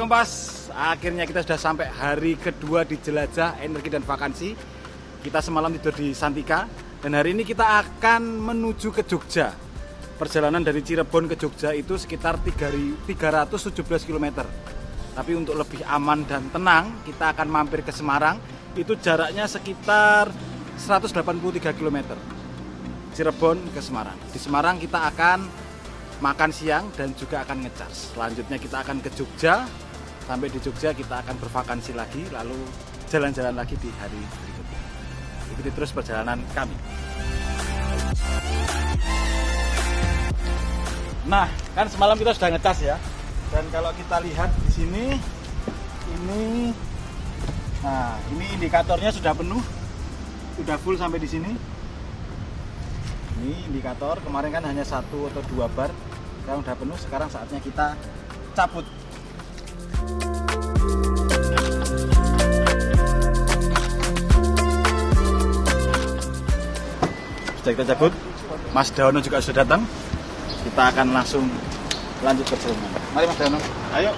Kompas, akhirnya kita sudah sampai hari kedua di Jelajah Energi dan Vakansi. Kita semalam tidur di Santika dan hari ini kita akan menuju ke Jogja. Perjalanan dari Cirebon ke Jogja itu sekitar 317 km. Tapi untuk lebih aman dan tenang, kita akan mampir ke Semarang. Itu jaraknya sekitar 183 km. Cirebon ke Semarang. Di Semarang kita akan makan siang dan juga akan ngecas. Selanjutnya kita akan ke Jogja. Sampai di Jogja kita akan bervakansi lagi, lalu jalan-jalan lagi di hari berikutnya. Ikuti terus perjalanan kami. Nah, kan semalam kita sudah ngecas ya. Dan kalau kita lihat di sini, ini indikatornya sudah penuh, sudah full sampai di sini. Ini indikator, kemarin kan hanya 1 atau 2 bar. Sekarang udah penuh, sekarang saatnya kita cabut. Sudah kita cabut, Mas Daono juga sudah datang. Kita akan langsung lanjut perjalanan. Mari Mas Daono, ayo.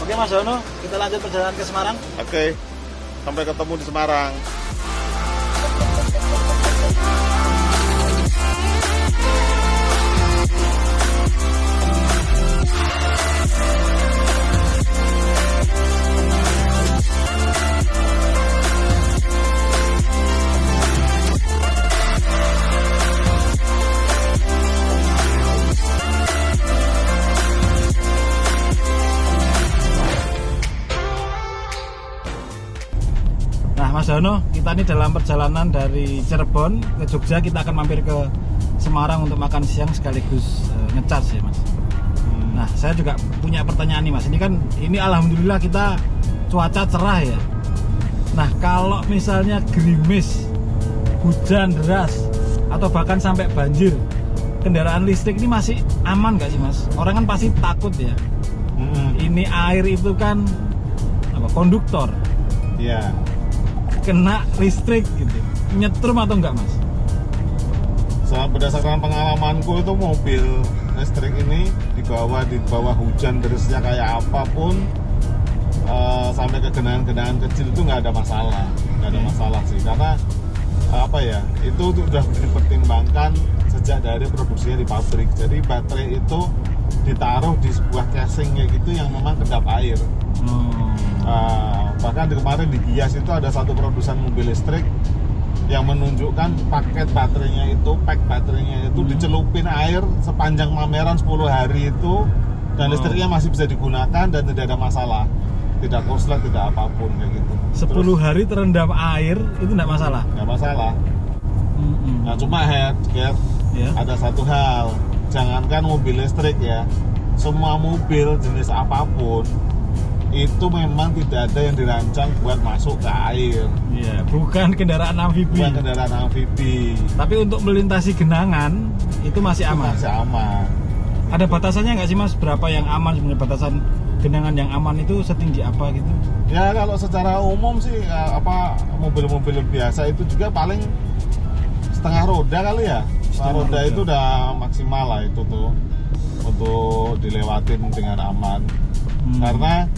Oke Mas Daono, kita lanjut perjalanan ke Semarang. Oke, sampai ketemu di Semarang. Mas Daono, kita ini dalam perjalanan dari Cirebon ke Jogja, kita akan mampir ke Semarang untuk makan siang sekaligus ngecas ya Mas. Nah, saya juga punya pertanyaan nih Mas. Ini alhamdulillah kita cuaca cerah ya. Nah, kalau misalnya gerimis, hujan deras, atau bahkan sampai banjir, kendaraan listrik ini masih aman nggak sih Mas? Orang kan pasti takut ya. Ini air itu kan konduktor. Iya. Kena listrik gitu, nyetrum atau enggak Mas? Berdasarkan pengalamanku itu mobil listrik ini di bawah hujan derasnya kayak apapun, sampai ke genangan-genangan kecil itu nggak ada masalah sih, karena itu sudah dipertimbangkan sejak dari produksinya di pabrik. Jadi baterai itu ditaruh di sebuah casing kayak gitu yang memang kedap air. Bahkan kemarin di Gias itu ada satu produsen mobil listrik yang menunjukkan pack baterainya itu dicelupin air sepanjang pameran 10 hari itu, dan listriknya masih bisa digunakan dan tidak ada masalah, tidak korslet, tidak apapun kayak gitu. 10 hari terendam air itu tidak masalah? Tidak masalah. Nah, cuma ada satu hal, jangankan mobil listrik ya, semua mobil jenis apapun itu memang tidak ada yang dirancang buat masuk ke air. Iya, bukan kendaraan amfibi. Tapi untuk melintasi genangan itu masih aman. Ada batasannya nggak sih Mas? Berapa yang aman sebenarnya, batasan genangan yang aman itu setinggi apa gitu? Ya kalau secara umum sih mobil-mobil biasa itu juga paling setengah roda kali ya. Setengah roda itu udah maksimal lah itu tuh untuk dilewatin dengan aman. Karena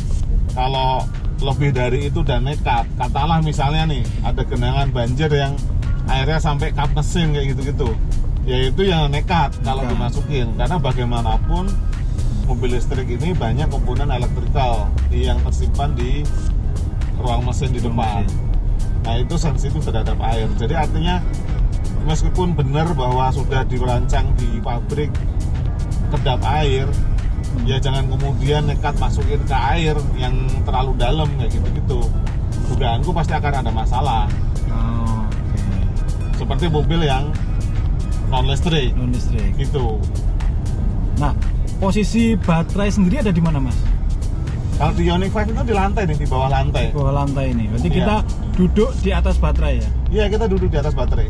kalau lebih dari itu dan nekat, katalah misalnya nih ada genangan banjir yang airnya sampai kap mesin kayak gitu-gitu, ya itu yang nekat kalau dimasukin, karena bagaimanapun mobil listrik ini banyak komponen elektrikal yang tersimpan di ruang mesin di depan. Nah itu sensitif terhadap air. Jadi artinya meskipun benar bahwa sudah dirancang di pabrik kedap air, ya jangan kemudian nekat masukin ke air yang terlalu dalam kayak gitu-gitu. Dugaanku pasti akan ada masalah. Seperti mobil yang non listrik gitu. Nah, posisi baterai sendiri ada di mana Mas? Kalau di Ioniq 5 itu di lantai nih, di bawah lantai. Di bawah lantai ini. Berarti kita duduk di atas baterai ya? Iya, kita duduk di atas baterai.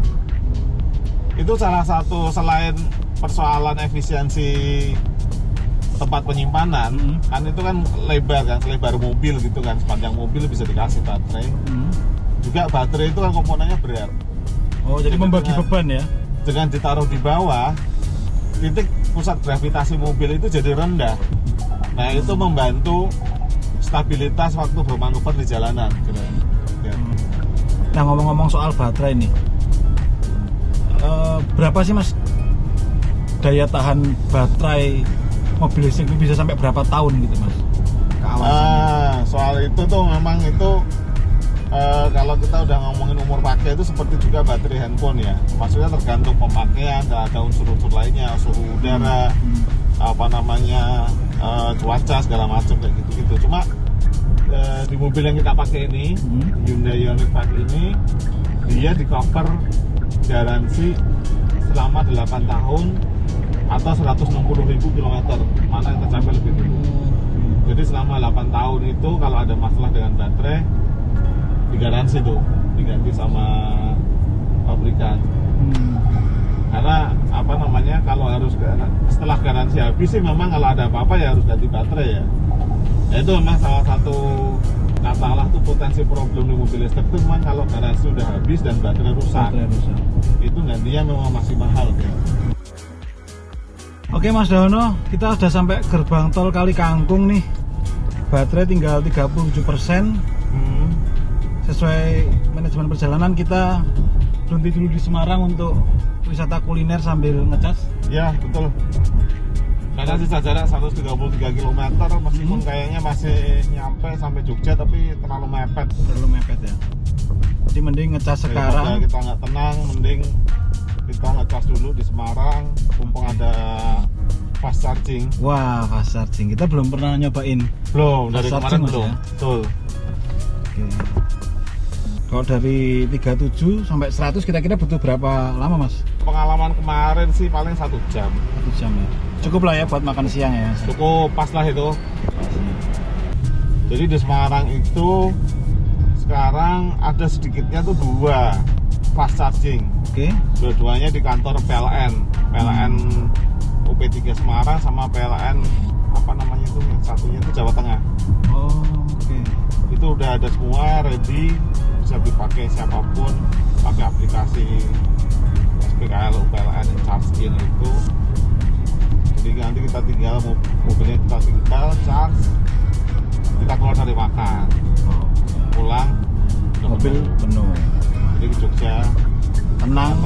Itu salah satu, selain persoalan efisiensi tempat penyimpanan, kan itu kan lebar mobil gitu kan, sepanjang mobil bisa dikasih baterai. Juga baterai itu kan komponennya berat. Oh, jadi membagi beban ya? Dengan ditaruh di bawah, titik pusat gravitasi mobil itu jadi rendah. Nah, itu membantu stabilitas waktu bermanuver di jalanan. Ya. Nah, ngomong-ngomong soal baterai nih, berapa sih Mas daya tahan baterai mobil listrik itu bisa sampai berapa tahun gitu Mas? Soal itu tuh memang itu kalau kita udah ngomongin umur pakai itu seperti juga baterai handphone ya. Maksudnya tergantung pemakaian, ada unsur-unsur lainnya, suhu udara, cuaca segala macam kayak gitu-gitu. Cuma di mobil yang kita pakai ini, Hyundai Ioniq 5 ini, dia di cover garansi selama 8 tahun atau 160.000 km, mana yang tercapai lebih dulu. Jadi selama 8 tahun itu kalau ada masalah dengan baterai, digaransi tuh, diganti sama pabrikan. Karena kalau harus setelah garansi habis sih memang kalau ada apa-apa ya harus ganti baterai ya. Ya itu memang salah satu masalah tuh potensi problem di mobil listrik itu memang kalau garansi udah habis dan baterai rusak. Itu gantinya memang masih mahal ya. Oke Mas Dahono, kita sudah sampai gerbang tol Kali Kangkung nih. Baterai tinggal 37%. Sesuai manajemen perjalanan kita berhenti dulu di Semarang untuk wisata kuliner sambil ngecas. Ya betul. Karena sisa jarak 133 km meskipun kayaknya masih nyampe sampai Jogja tapi terlalu mepet. Ya. Jadi mending ngecas sekarang. Kita nggak tenang, mending kita ngecas dulu di Semarang. Mumpung ada fast charging. Wah, fast charging. Kita belum pernah nyobain. Belum, dari kemarin belum. Ya? Betul. Oke. Kalau dari 37 sampai 100 kira-kira butuh berapa lama Mas? Pengalaman kemarin sih paling 1 jam. 1 jam ya. Cukup lah ya buat makan siang ya. Cukup, pas lah itu. Jadi di Semarang itu sekarang ada sedikitnya tuh 2 fast charging. Oke. Dua-duanya di kantor PLN UP3 Semarang sama PLN itu yang satunya itu Jawa Tengah. Oh, oke. Itu udah ada semua ready, bisa dipakai siapapun, pakai aplikasi SPKL PLN charge-in itu. Jadi nanti kita tinggal mobilnya kita tinggal charge, kita keluar dari makan, pulang mobil penuh. Jadi ke Jogja tenang.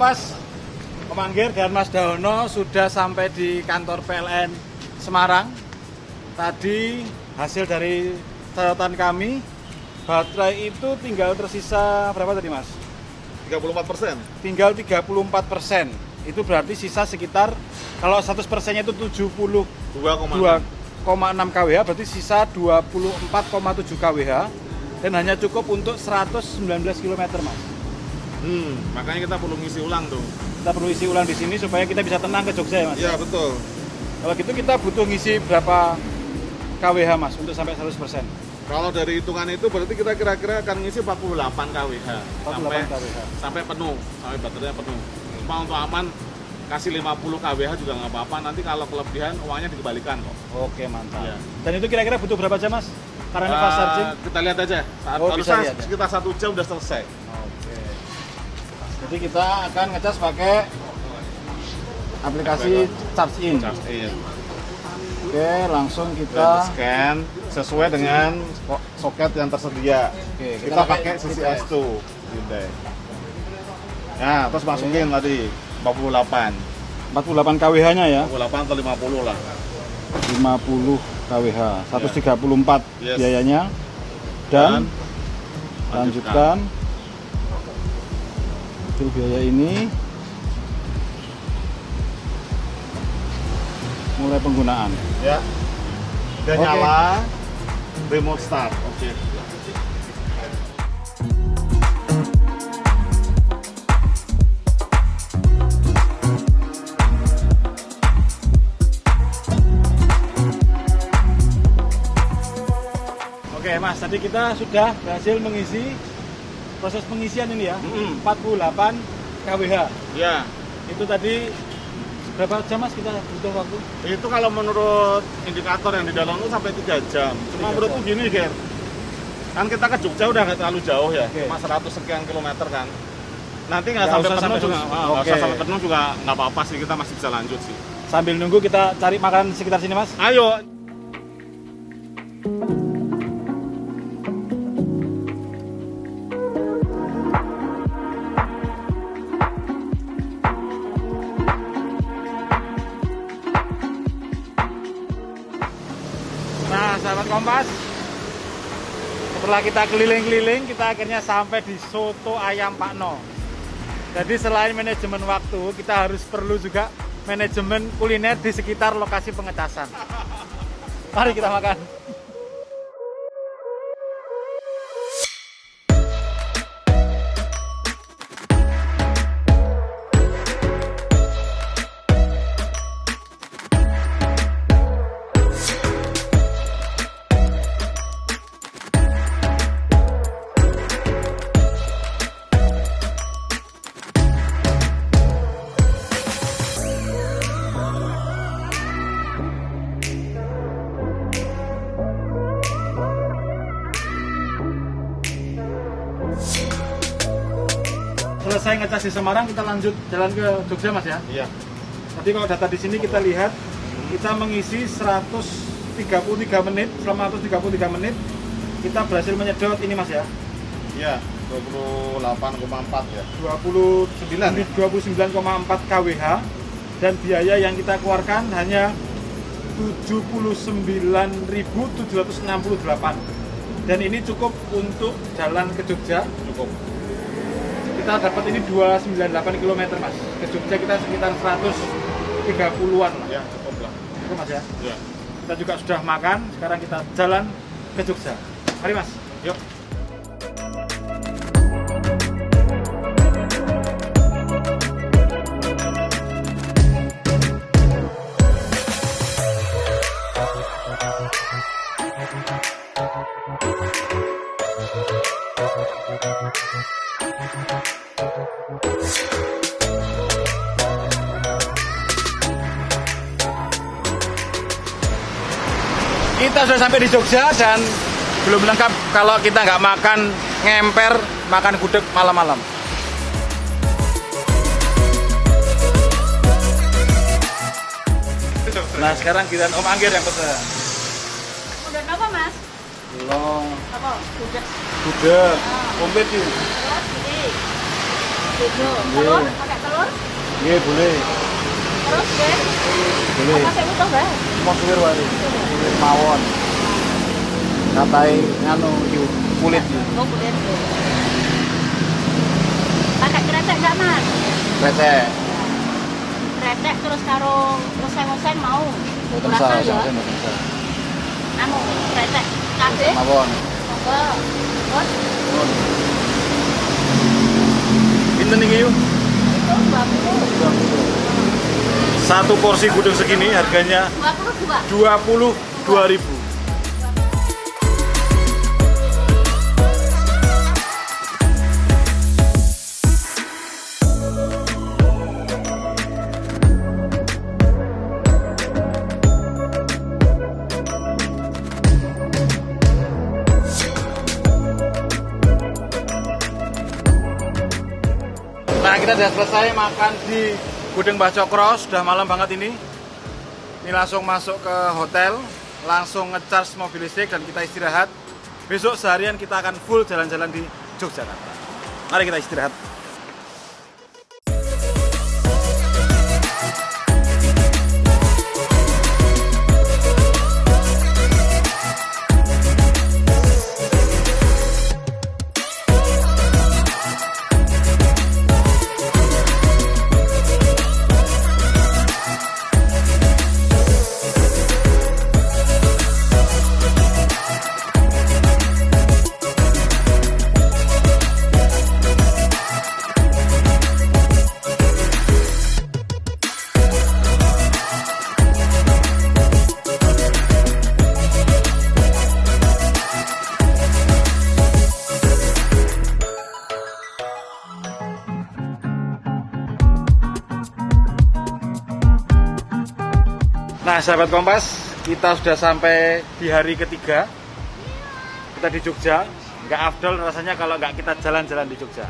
Kompas Pemanggir dan Mas Dahono sudah sampai di kantor PLN Semarang. Tadi hasil dari catatan kami, baterai itu tinggal tersisa berapa tadi Mas? 34%. Tinggal 34%. Itu berarti sisa sekitar, kalau 100%-nya itu 72,6 kWh, berarti sisa 24,7 kWh dan hanya cukup untuk 119 km Mas. Makanya kita perlu ngisi ulang tuh. Kita perlu isi ulang di sini supaya kita bisa tenang ke Jogja ya Mas? Iya betul. Kalau gitu kita butuh ngisi berapa kWh Mas untuk sampai 100%? Kalau dari hitungan itu berarti kita kira-kira akan ngisi 48 kWh sampai penuh, sampai baterainya penuh. Cuma untuk aman kasih 50 kWh juga nggak apa-apa, nanti kalau kelebihan uangnya dikembalikan kok. Oke mantap. Ya. Dan itu kira-kira butuh berapa jam Mas? Karena fast charging? Kita lihat aja, sekitar 1 jam udah selesai. Jadi kita akan ngecas pakai aplikasi charge-in. Oke, langsung kita scan sesuai dengan soket yang tersedia. Oke, kita pakai CCS2 Hyundai. Nah, terus masukin tadi 48 kWh-nya ya. 48 atau 50 lah. 50 kWh, 134 biayanya. Dan lanjutkan. Biaya ini mulai penggunaan ya udah nyala remote start. kita sudah berhasil mengisi proses pengisian ini ya. 48 kWh. Ya. Itu tadi berapa jam Mas kita butuh waktu? Itu kalau menurut indikator yang di dalam itu sampai 3 jam. Cuma 3 menurutku jam. gini, Ger. Kan kita ke Jogja udah nggak terlalu jauh ya, Oke. cuma 100 sekian kilometer kan. Nanti nggak Nggak sampai usah penuh sampai juga, penuh. nggak Oke. usah sampai penuh juga nggak apa-apa sih, kita masih bisa lanjut sih. Sambil nunggu kita cari makanan sekitar sini Mas. Ayo. Nah, sahabat Kompas, setelah kita keliling-keliling, kita akhirnya sampai di Soto Ayam Pak No. Jadi selain manajemen waktu, kita harus perlu juga manajemen kuliner di sekitar lokasi pengecasan. Mari kita makan. Selesai ngecas di Semarang, kita lanjut jalan ke Jogja Mas ya. Iya. Tadi kalau data di sini kita lihat, kita mengisi 133 menit, selama 133 menit kita berhasil menyedot ini Mas ya. Iya, 28,4 ya. 29,4 kWh dan biaya yang kita keluarkan hanya 79.768 dan ini cukup untuk jalan ke Jogja. Cukup. Kita dapat ini 298 km Mas. Ke Jogja kita sekitar 130-an lah. Ya, cukup lah. Itu Mas ya. Iya. Kita juga sudah makan, sekarang kita jalan ke Jogja. Mari Mas. Yuk. Kita sudah sampai di Jogja dan belum lengkap kalau kita nggak makan ngemper, makan gudeg malam-malam. Nah sekarang giliran Om Anggir yang pesan. Udah apa Mas? Belum. Apa? Udah. Gudeg, komplit yuk. Terus ini. Tujuh. Iya. Telur? Pakai telur? Iya boleh. Terus deh. Boleh. Apa sih utuh Mbak? Mau suwir wari. Suwir mawon. Katai nganu yuk kulit yuk. Oh kulit. Pakai kretek nggak Mas? Receh. Kretek terus karo reseng-reseng mau. Boten Rasa sah, ya. boten sah. Anu kretek kabeh. Mawon. Monggo. Terus Pinten iki yuk? itu 20. Satu porsi gudeg segini harganya 22. 22.000. Nah kita sudah selesai makan di Gudeg Mbah Cokro, sudah malam banget ini. Ini langsung masuk ke hotel, langsung ngecas mobil listrik dan kita istirahat. Besok seharian kita akan full jalan-jalan di Yogyakarta. Mari kita istirahat. Nah, sahabat Kompas, kita sudah sampai di hari ketiga. Kita di Jogja. Nggak afdol rasanya kalau nggak kita jalan-jalan di Jogja.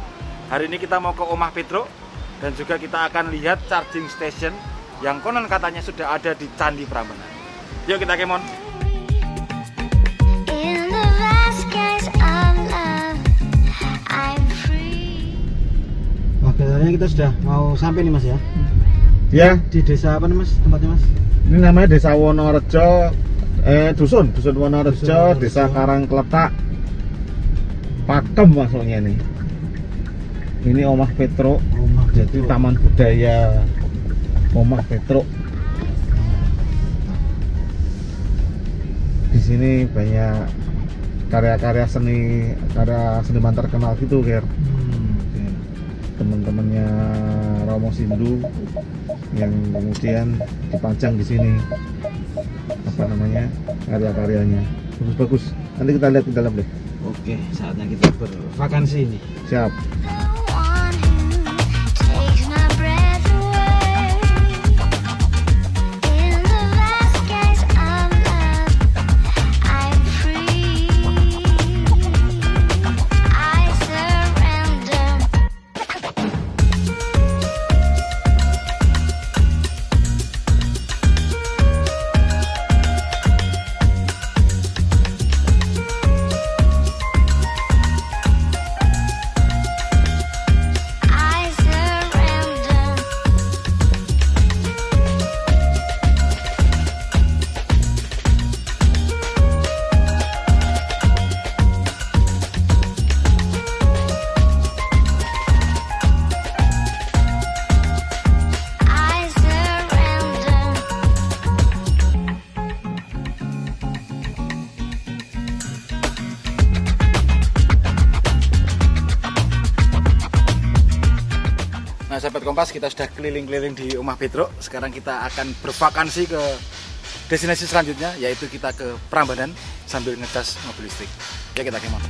Hari ini kita mau ke Omah Petruk dan juga kita akan lihat charging station yang konon katanya sudah ada di Candi Prambanan. Yuk kita kemon. Wah, kelihatannya kita sudah mau sampai nih Mas ya. Ya, Di desa apa nih Mas tempatnya Mas? ini namanya Desa Wonorejo, dusun Wonorejo, Dusun Wonorejo. Desa Karangkletak, Pakem maksudnya nih. Ini Omah Petruk, Omah jadi Petruk. Taman Budaya Omah Petruk. Di sini banyak karya-karya seniman terkenal gitu, Ger. Teman-temannya Romo Sindu yang kemudian dipajang di sini apa namanya karya-karyanya bagus-bagus. Nanti kita lihat di dalam deh. Oke, saatnya kita bervakansi nih. Siap. Nah, sahabat Kompas, kita sudah keliling-keliling di Omah Petruk. Sekarang kita akan bervakansi ke destinasi selanjutnya, yaitu kita ke Prambanan sambil ngecas mobil listrik. Ya, kita kemana?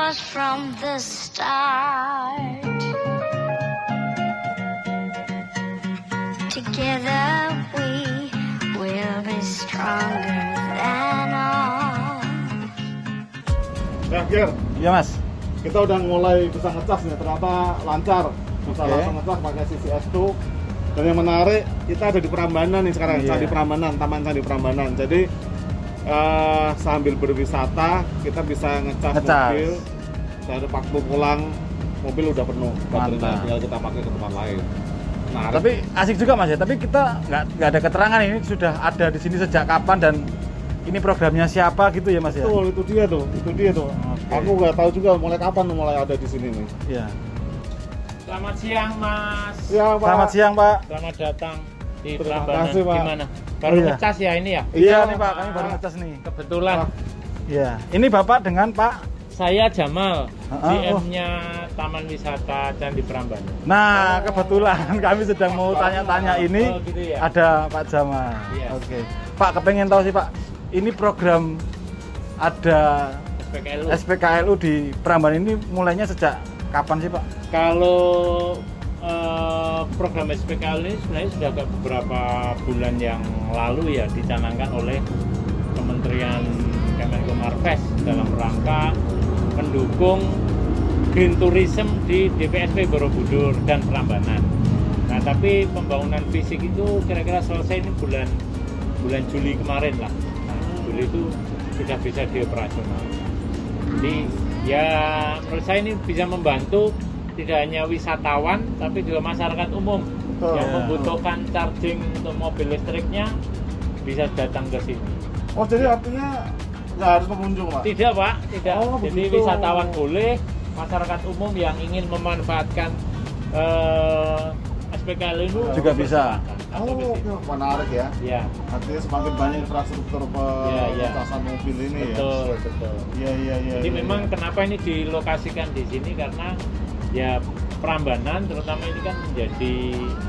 From the start, together we will be stronger than all. Nah, Ger, Iya, Mas. kita udah mulai bisa ngecas nih, ternyata lancar. Bisa Oke. langsung ngecas pakai CCS2. Dan yang menarik, kita ada di Prambanan nih sekarang, Iya. Candi Prambanan, Taman Candi Prambanan. Jadi sambil berwisata kita bisa ngecas Ngecas. mobil. Dari waktu pulang mobil udah penuh, baterainya Mantap. tinggal kita pakai ke tempat lain. Menarik. Tapi asik juga, Mas ya. Tapi kita nggak ada keterangan ini sudah ada di sini sejak kapan dan ini programnya siapa gitu ya, Mas ya. Betul, itu dia tuh. Oke. Aku nggak tahu juga mulai kapan mulai ada di sini nih. Iya. Selamat siang Mas. Ya, Pak. Selamat siang, Pak. Selamat datang di Terima Prambanan. kasih, Pak. Gimana? Baru iya. ngecas ya ini ya? Iya Iya, nih, Pak. Kami baru ngecas nih. Kebetulan Iya. Ini Bapak dengan Pak. saya Jamal, Oh. DM-nya Taman Wisata Candi Prambanan. Nah, kebetulan kami sedang mau tanya-tanya ini. Oh, gitu ya? Ada Pak Jamal. Iya. Oke. Pak, kepengen tahu sih, Pak. Ini program ada SPKLU. SPKLU di Prambanan ini mulainya sejak kapan sih, Pak? Kalau program SPKLU ini sebenarnya sudah ke beberapa bulan yang lalu ya dicanangkan oleh Kementerian Kemenko Marves dalam rangka mendukung green tourism di DPSP Borobudur dan Prambanan. Nah, tapi pembangunan fisik itu kira-kira selesai ini bulan Juli kemarin lah. Nah, Juli itu sudah bisa dioperasional. Jadi ya menurut saya ini bisa membantu tidak hanya wisatawan tapi juga masyarakat umum yang membutuhkan charging untuk mobil listriknya bisa datang ke sini. Oh, jadi artinya nggak harus pengunjung, Pak? Tidak Pak, tidak. Oh, Jadi begitu. wisatawan boleh, masyarakat umum yang ingin memanfaatkan SPKLU itu Juga bisa. Oh, oke. Menarik ya. Ya, Artinya semakin banyak infrastruktur Iya. pengecasan mobil ini betul, betul. ya. Iya. Jadi iya, memang iya. kenapa ini dilokasikan di sini karena Ya Prambanan terutama ini kan menjadi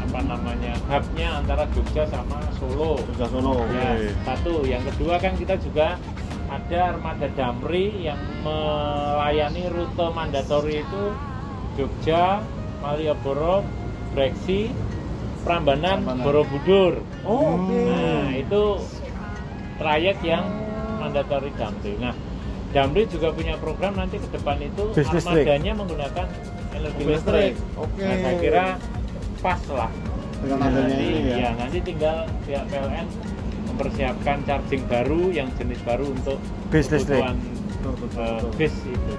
apa namanya hubnya antara Jogja sama Solo. Jogja Solo. Ya, Oke. satu. Yang kedua kan kita juga ada armada Damri yang melayani rute mandatori itu Jogja, Malioboro, Breksi, Prambanan, Borobudur. Oh, oke. Nah, itu trayek yang mandatori Damri. Nah, Damri juga punya program nanti ke depan itu Bis listrik. armadanya menggunakan energi listrik. Oke. Nah, saya kira pas lah. Dengan adanya Nanti, ini ya. nanti tinggal pihak PLN mempersiapkan charging baru yang jenis baru untuk Bis listrik. kebutuhan bis itu.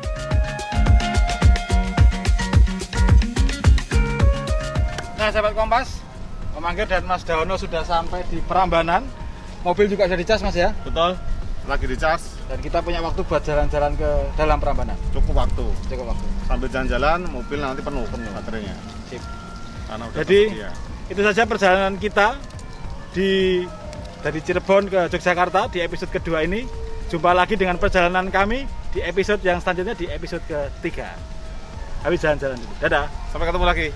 Nah, sahabat Kompas, Om Angger dan Mas Dawono sudah sampai di Prambanan. Mobil juga sudah dicas, Mas ya. Betul. Lagi dicas, Dan kita punya waktu buat jalan-jalan ke dalam Prambanan. cukup waktu. Cukup waktu. Sambil jalan-jalan, mobil nanti penuh baterainya. Sip. Karena udah Jadi tersedia. itu saja perjalanan kita dari Cirebon ke Yogyakarta di episode kedua ini. Jumpa lagi dengan perjalanan kami di episode yang selanjutnya, di episode ketiga. Habis jalan-jalan dulu. Dadah. Sampai ketemu lagi.